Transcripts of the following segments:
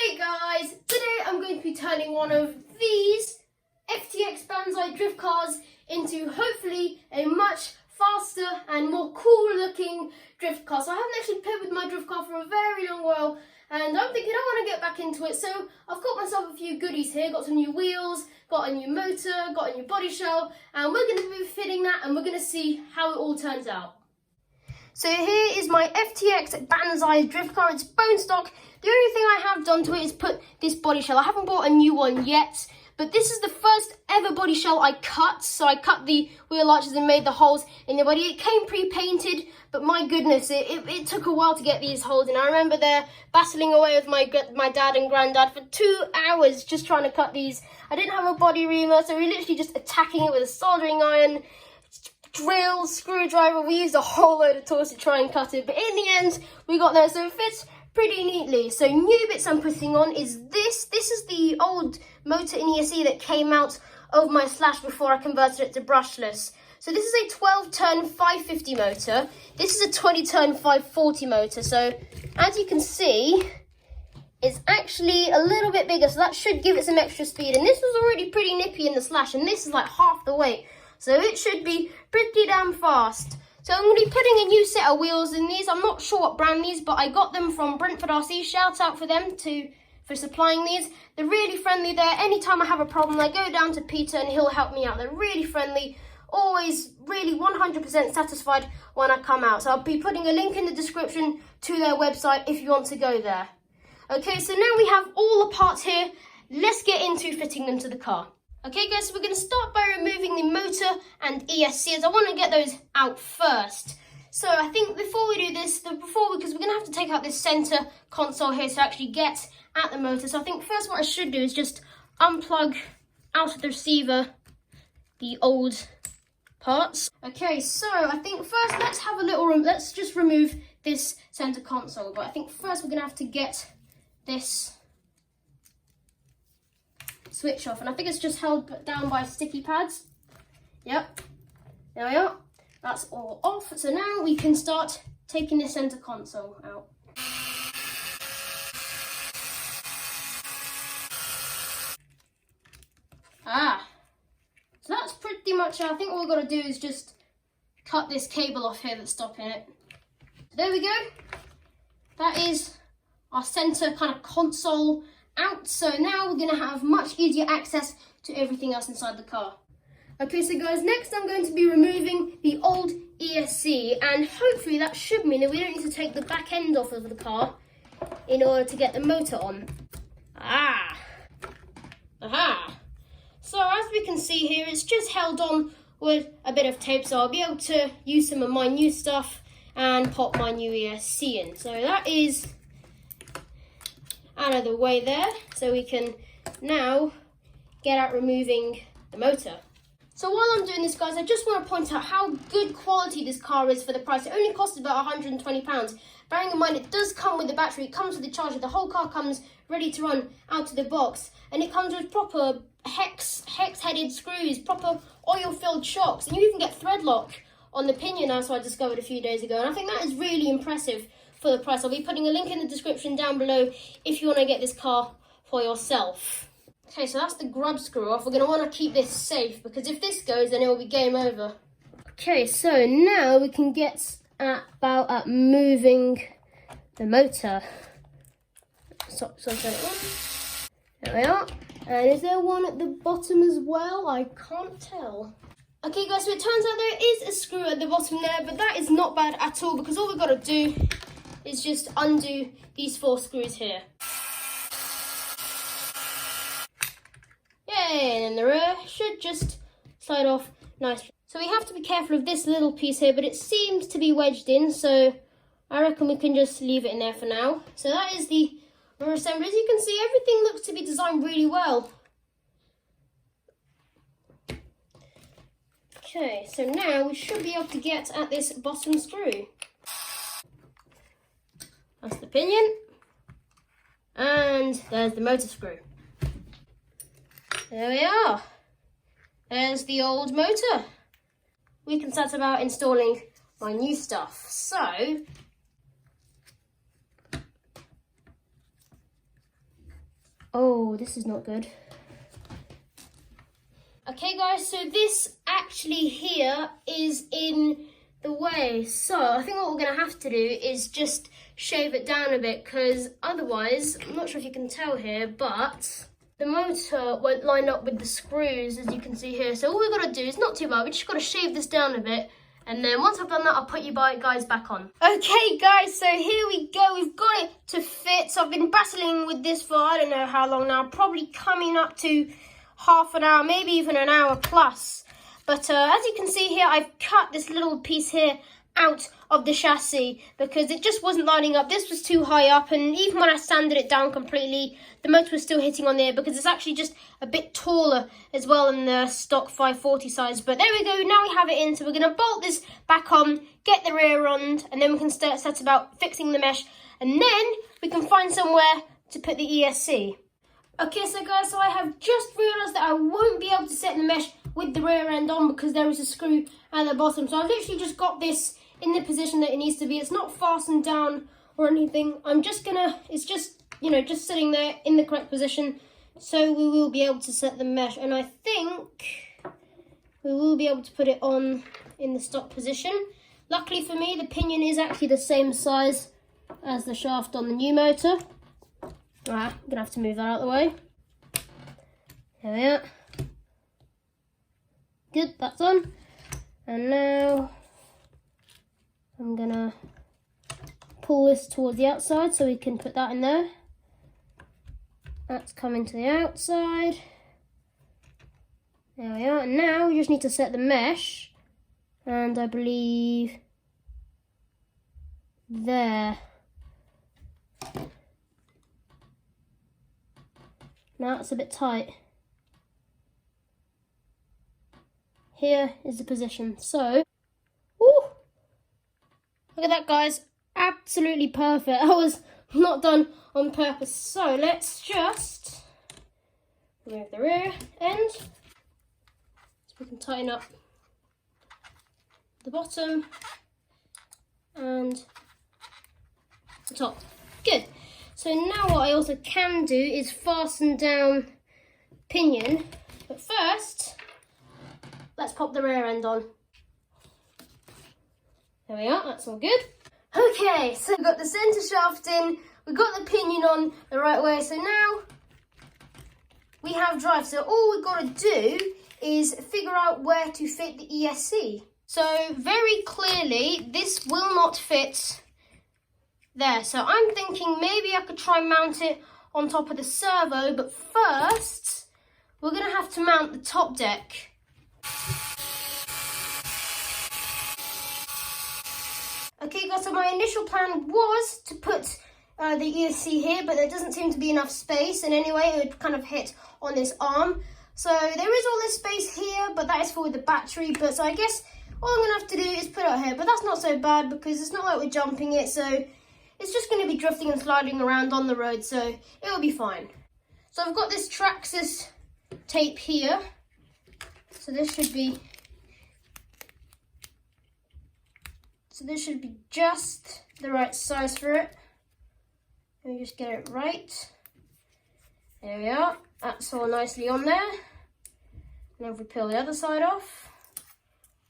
Hey guys, today I'm going to be turning one of these FTX Banzai drift cars into hopefully a much faster and more cool looking drift car. So I haven't actually played with my drift car for a very long while and I'm thinking I want to get back into it. So I've got myself a few goodies here, got some new wheels, got a new motor, got a new body shell, and we're going to be fitting that and we're going to see how it all turns out. So here is my FTX Banzai drift car. It's bone stock. The only thing I have done to it is put this body shell. I haven't bought a new one yet, but this is the first ever body shell I cut. So I cut the wheel arches and made the holes in the body. It came pre-painted, but my goodness, it took a while to get these holes in. I remember there battling away with my dad and granddad for 2 hours just trying to cut these. I didn't have a body reamer, so we were literally just attacking it with a soldering iron, drill, screwdriver. We used a whole load of tools to try and cut it, but in the end we got there, so it fits pretty neatly. So new bits I'm putting on is this is the old motor in ESC that came out of my Slash before I converted it to brushless. So this is a 12 turn 550 motor, this is a 20 turn 540 motor. So as you can see, it's actually a little bit bigger, so that should give it some extra speed. And this was already pretty nippy in the Slash, and this is like half the weight. So it should be pretty damn fast. So I'm going to be putting a new set of wheels in these. I'm not sure what brand these, but I got them from Brentford RC. Shout out for them for supplying these. They're really friendly there. Anytime I have a problem, I go down to Peter and he'll help me out. They're really friendly. Always really 100% satisfied when I come out. So I'll be putting a link in the description to their website if you want to go there. Okay, so now we have all the parts here. Let's get into fitting them to the car. Okay guys, so we're going to start by removing the motor and ESC, as I want to get those out first. So I think before we do this, because we're going to have to take out this center console here to actually get at the motor. So I think first what I should do is just unplug out of the receiver the old parts. Okay, so I think first let's just remove this center console. But I think first we're going to have to get this switch off, and I think it's just held down by sticky pads. Yep, there we are. That's all off. So now we can start taking the center console out. So that's pretty much it. I think all we've got to do is just cut this cable off here that's stopping it. So there we go. That is our center kind of console out. So now we're going to have much easier access to everything else inside the car. Okay, so guys, next I'm going to be removing the old ESC, and hopefully that should mean that we don't need to take the back end off of the car in order to get the motor on. So as we can see here, it's just held on with a bit of tape, so I'll be able to use some of my new stuff and pop my new ESC in. So that is out of the way there, so we can now get at removing the motor. So while I'm doing this, guys, I just want to point out how good quality this car is for the price. It only cost about £120. Bearing in mind it does come with the battery, it comes with the charger, the whole car comes ready to run out of the box, and it comes with proper hex-headed screws, proper oil-filled shocks, and you even get thread lock on the pinion, as I discovered a few days ago, and I think that is really impressive for the price. I'll be putting a link in the description down below if you want to get this car for yourself. Okay, so that's the grub screw off. We're going to want to keep this safe, because if this goes, then it will be game over. Okay, so now we can get at moving the motor. So there we are. And is there one at the bottom as well? I can't tell. Okay guys, so it turns out there is a screw at the bottom there, but that is not bad at all, because all we've got to do is just undo these 4 screws here. Yay, and then the rear should just slide off nicely. So we have to be careful of this little piece here, but it seems to be wedged in, so I reckon we can just leave it in there for now. So that is the rear assembly. As you can see, everything looks to be designed really well. Okay, so now we should be able to get at this bottom screw. That's the pinion, and there's the motor screw. There we are. There's the old motor. We can start about installing my new stuff. So Oh, this is not good. Okay guys, so this actually here is in the way. So I think what we're gonna have to do is just shave it down a bit, because otherwise, I'm not sure if you can tell here, but the motor won't line up with the screws, as you can see here. So all we've got to do is not too bad, we just got to shave this down a bit. And then once I've done that, I'll put you guys back on. Okay guys, so here we go. We've got it to fit. So I've been battling with this for I don't know how long now. Probably coming up to half an hour, maybe even an hour plus. But as you can see here, I've cut this little piece here out of the chassis because it just wasn't lining up. This was too high up, and even when I sanded it down completely, the motor was still hitting on there because it's actually just a bit taller as well in the stock 540 size. But there we go, now we have it in. So we're going to bolt this back on, get the rear on, and then we can set about fixing the mesh, and then we can find somewhere to put the ESC. Okay, so guys, so I have just realised that I won't be able to set the mesh with the rear end on because there is a screw at the bottom. So I've literally just got this in the position that it needs to be. It's not fastened down or anything. I'm just gonna, it's just, you know, just sitting there in the correct position. So we will be able to set the mesh. And I think we will be able to put it on in the stock position. Luckily for me, the pinion is actually the same size as the shaft on the new motor. Alright, I'm gonna have to move that out of the way. There we are. Good, that's on. And now I'm gonna pull this towards the outside so we can put that in there. That's coming to the outside. There we are. And now we just need to set the mesh. And I believe there. Now it's a bit tight. Here is the position. So, woo, look at that, guys. Absolutely perfect. That was not done on purpose. So let's just remove the rear end so we can tighten up the bottom and the top. Good. So now what I also can do is fasten down pinion, but first let's pop the rear end on. There we are, that's all good. Okay, so we've got the centre shaft in, we've got the pinion on the right way, so now we have drive. So all we've got to do is figure out where to fit the ESC. So very clearly, this will not fit there. So I'm thinking maybe I could try and mount it on top of the servo, but first we're going to have to mount the top deck. Okay guys, so my initial plan was to put the ESC here, but there doesn't seem to be enough space, and anyway it would kind of hit on this arm. So there is all this space here, but that is for the battery. But so I guess all I'm going to have to do is put it out here, but that's not so bad because it's not like we're jumping it, so it's just going to be drifting and sliding around on the road, so it will be fine. So I've got this Traxxas tape here, so this should be just the right size for it. Let me just get it right. There we are. That's all nicely on there. And if we peel the other side off,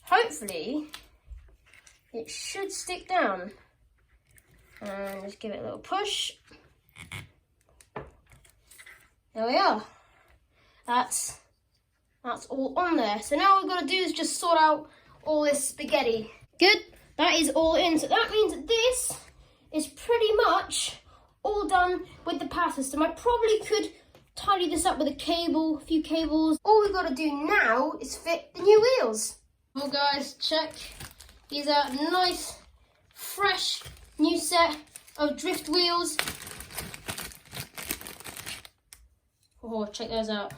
hopefully it should stick down. And just give it a little push. There we are. That's all on there. So now all we've got to do is just sort out all this spaghetti. Good. That is all in. So that means that this is pretty much all done with the power system. I probably could tidy this up with a cable, a few cables. All we've got to do now is fit the new wheels. Well guys, check. These are nice, fresh, new set of drift wheels. Oh, check those out.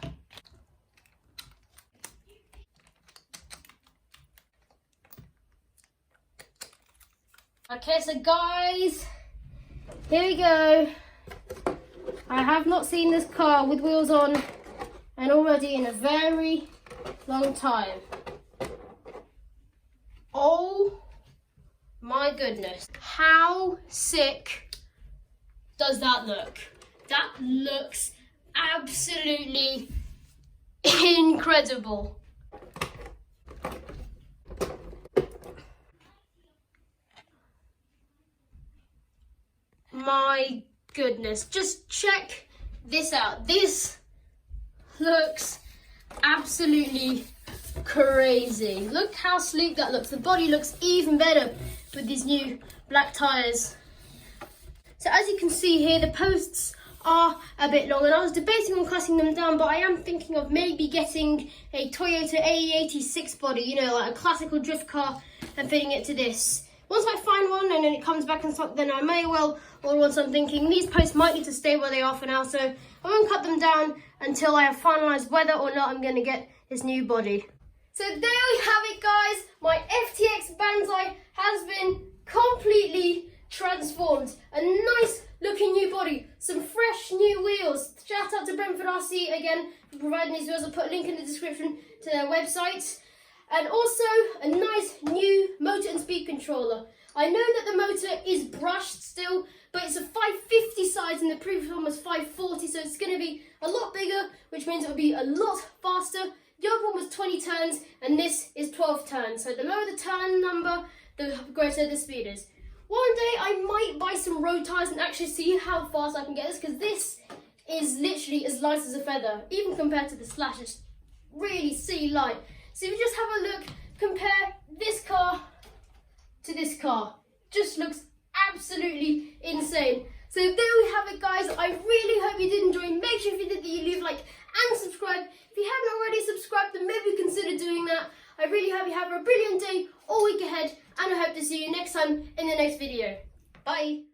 Okay, so guys, here we go. I have not seen this car with wheels on and already in a very long time. Oh my goodness. How sick does that look? That looks absolutely incredible. My goodness, just check this out. This looks absolutely crazy. Look how sleek that looks. The body looks even better with these new black tyres. So as you can see here, the posts are a bit long, and I was debating on cutting them down, but I am thinking of maybe getting a Toyota AE86 body, you know, like a classical drift car, and fitting it to this. Once I find one and then it comes back in stock, then I may well order one. So I'm thinking these posts might need to stay where they are for now, so I won't cut them down until I have finalised whether or not I'm going to get this new body. So there we have it, guys. My FTX Banzai has been completely transformed. A nice looking new body, some fresh new wheels. Shout out to Brentford RC again for providing these wheels. I'll put a link in the description to their website. And also a nice new motor and speed controller. I know that the motor is brushed still, but it's a 550 size and the previous one was 540, so it's going to be a lot bigger, which means it will be a lot faster. The other one was 20 turns and this is 12 turns. So the lower the turn number, the greater the speed is. One day I might buy some road tyres and actually see how fast I can get this, because this is literally as light as a feather, even compared to the Slash. It's really silly light. So if you just have a look, compare this car to this car. Just looks absolutely insane. So there we have it, guys. I really hope you did enjoy. Make sure if you did that you leave a like and subscribe. If you haven't already subscribed, then maybe consider doing that. I really hope you have a brilliant day all week ahead, and I hope to see you next time in the next video. Bye.